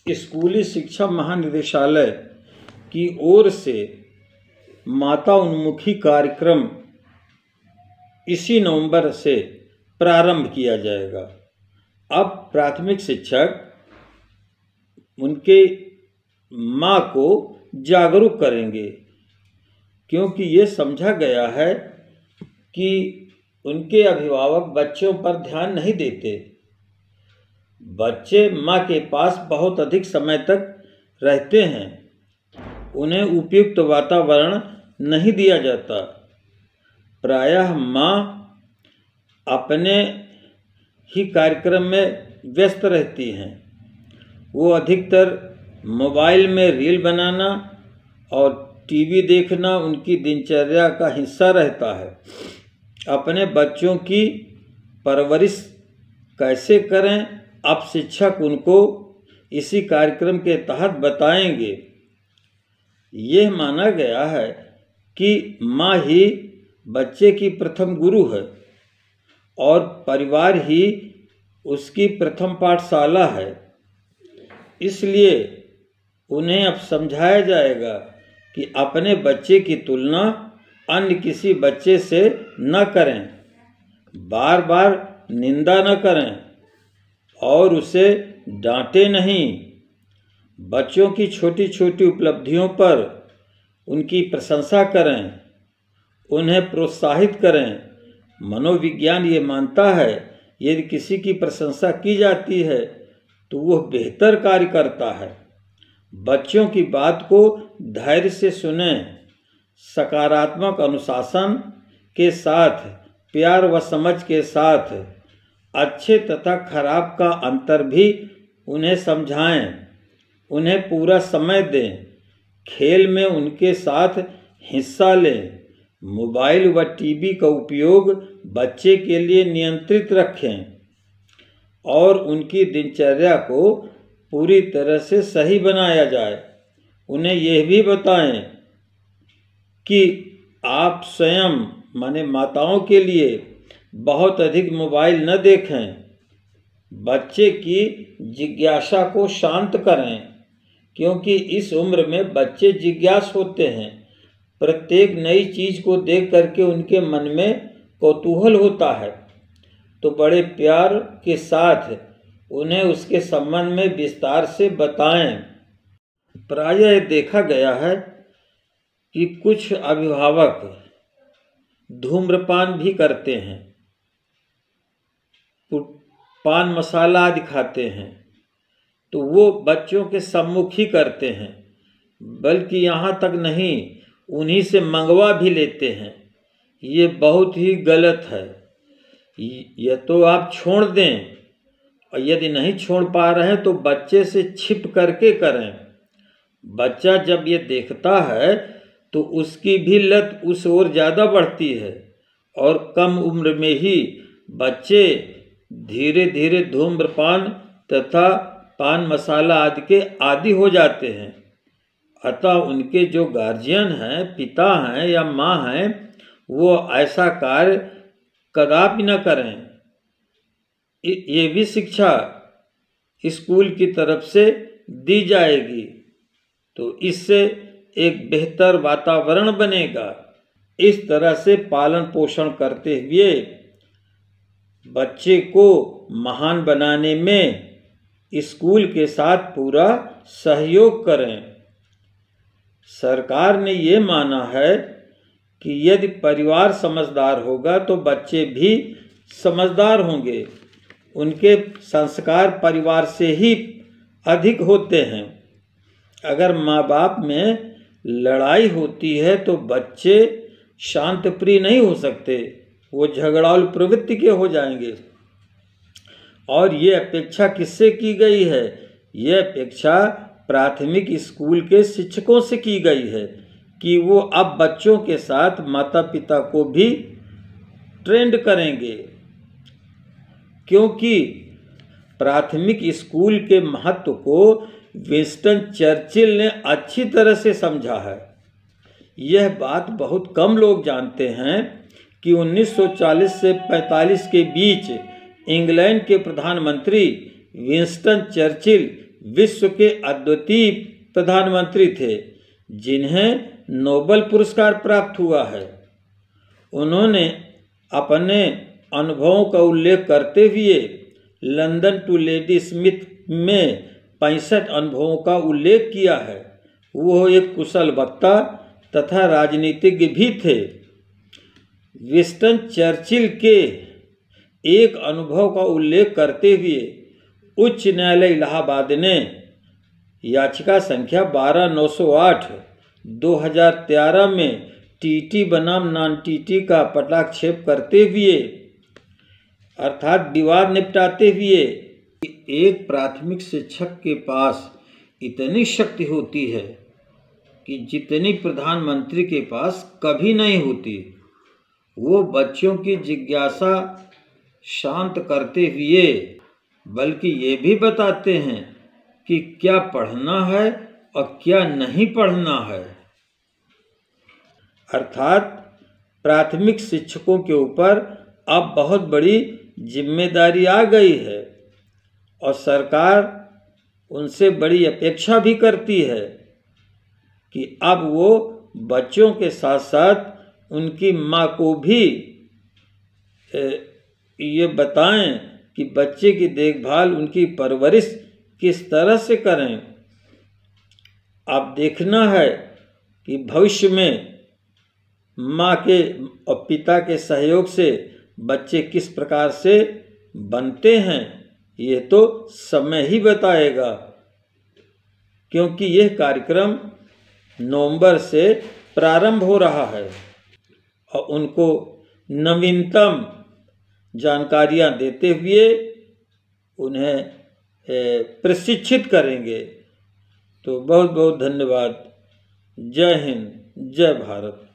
स्कूली शिक्षा महानिदेशालय की ओर से माता उन्मुखी कार्यक्रम इसी नवंबर से प्रारंभ किया जाएगा। अब प्राथमिक शिक्षक उनके माँ को जागरूक करेंगे, क्योंकि ये समझा गया है कि उनके अभिभावक बच्चों पर ध्यान नहीं देते। बच्चे माँ के पास बहुत अधिक समय तक रहते हैं, उन्हें उपयुक्त वातावरण नहीं दिया जाता। प्रायः माँ अपने ही कार्यक्रम में व्यस्त रहती हैं। वो अधिकतर मोबाइल में रील बनाना और टीवी देखना उनकी दिनचर्या का हिस्सा रहता है। अपने बच्चों की परवरिश कैसे करें, अब शिक्षक उनको इसी कार्यक्रम के तहत बताएंगे। यह माना गया है कि माँ ही बच्चे की प्रथम गुरु है और परिवार ही उसकी प्रथम पाठशाला है। इसलिए उन्हें अब समझाया जाएगा कि अपने बच्चे की तुलना अन्य किसी बच्चे से न करें, बार बार निंदा न करें और उसे डांटे नहीं। बच्चों की छोटी छोटी उपलब्धियों पर उनकी प्रशंसा करें, उन्हें प्रोत्साहित करें। मनोविज्ञान ये मानता है, यदि किसी की प्रशंसा की जाती है तो वह बेहतर कार्य करता है। बच्चों की बात को धैर्य से सुनें, सकारात्मक अनुशासन के साथ, प्यार व समझ के साथ अच्छे तथा खराब का अंतर भी उन्हें समझाएं। उन्हें पूरा समय दें, खेल में उनके साथ हिस्सा लें। मोबाइल व टीवी का उपयोग बच्चे के लिए नियंत्रित रखें और उनकी दिनचर्या को पूरी तरह से सही बनाया जाए। उन्हें यह भी बताएं कि आप स्वयं माने माताओं के लिए बहुत अधिक मोबाइल न देखें। बच्चे की जिज्ञासा को शांत करें, क्योंकि इस उम्र में बच्चे जिज्ञास होते हैं। प्रत्येक नई चीज़ को देख करके उनके मन में कौतूहल होता है, तो बड़े प्यार के साथ उन्हें उसके संबंध में विस्तार से बताएं। प्रायः देखा गया है कि कुछ अभिभावक धूम्रपान भी करते हैं, पान मसाला आदि खाते हैं, तो वो बच्चों के सम्मुख ही करते हैं, बल्कि यहाँ तक नहीं, उन्हीं से मंगवा भी लेते हैं। ये बहुत ही गलत है। यह तो आप छोड़ दें, और यदि नहीं छोड़ पा रहे हैं तो बच्चे से छिप करके करें। बच्चा जब ये देखता है तो उसकी भी लत उस ओर ज़्यादा बढ़ती है और कम उम्र में ही बच्चे धीरे धीरे धूम्रपान तथा पान मसाला आदि के आदी हो जाते हैं। अतः उनके जो गार्जियन हैं, पिता हैं या माँ हैं, वो ऐसा कार्य कदापि न करें। ये भी शिक्षा स्कूल की तरफ से दी जाएगी, तो इससे एक बेहतर वातावरण बनेगा। इस तरह से पालन पोषण करते हुए बच्चे को महान बनाने में स्कूल के साथ पूरा सहयोग करें। सरकार ने ये माना है कि यदि परिवार समझदार होगा तो बच्चे भी समझदार होंगे। उनके संस्कार परिवार से ही अधिक होते हैं। अगर माँ बाप में लड़ाई होती है तो बच्चे शांत प्रिय नहीं हो सकते, वो झगड़ालू प्रवृत्ति के हो जाएंगे। और ये अपेक्षा किससे की गई है? ये अपेक्षा प्राथमिक स्कूल के शिक्षकों से की गई है कि वो अब बच्चों के साथ माता पिता को भी ट्रेंड करेंगे, क्योंकि प्राथमिक स्कूल के महत्व को विंस्टन चर्चिल ने अच्छी तरह से समझा है। यह बात बहुत कम लोग जानते हैं कि 1940 से 45 के बीच इंग्लैंड के प्रधानमंत्री विंस्टन चर्चिल विश्व के अद्वितीय प्रधानमंत्री थे जिन्हें नोबेल पुरस्कार प्राप्त हुआ है। उन्होंने अपने अनुभवों का उल्लेख करते हुए लंदन टू लेडी स्मिथ में 65 अनुभवों का उल्लेख किया है। वो एक कुशल वक्ता तथा राजनीतिज्ञ भी थे। विंस्टन चर्चिल के एक अनुभव का उल्लेख करते हुए उच्च न्यायालय इलाहाबाद ने याचिका संख्या 12908 2013 में टीटी बनाम नॉन टीटी का पटाक्षेप करते हुए अर्थात विवाद निपटाते हुए एक प्राथमिक शिक्षक के पास इतनी शक्ति होती है कि जितनी प्रधानमंत्री के पास कभी नहीं होती। वो बच्चों की जिज्ञासा शांत करते हुए बल्कि ये भी बताते हैं कि क्या पढ़ना है और क्या नहीं पढ़ना है। अर्थात प्राथमिक शिक्षकों के ऊपर अब बहुत बड़ी जिम्मेदारी आ गई है और सरकार उनसे बड़ी अपेक्षा भी करती है कि अब वो बच्चों के साथ साथ उनकी माँ को भी ये बताएं कि बच्चे की देखभाल, उनकी परवरिश किस तरह से करें। अब देखना है कि भविष्य में माँ के और पिता के सहयोग से बच्चे किस प्रकार से बनते हैं, ये तो समय ही बताएगा, क्योंकि यह कार्यक्रम नवंबर से प्रारंभ हो रहा है और उनको नवीनतम जानकारियां देते हुए उन्हें प्रशिक्षित करेंगे। तो बहुत बहुत धन्यवाद। जय हिंद, जय भारत।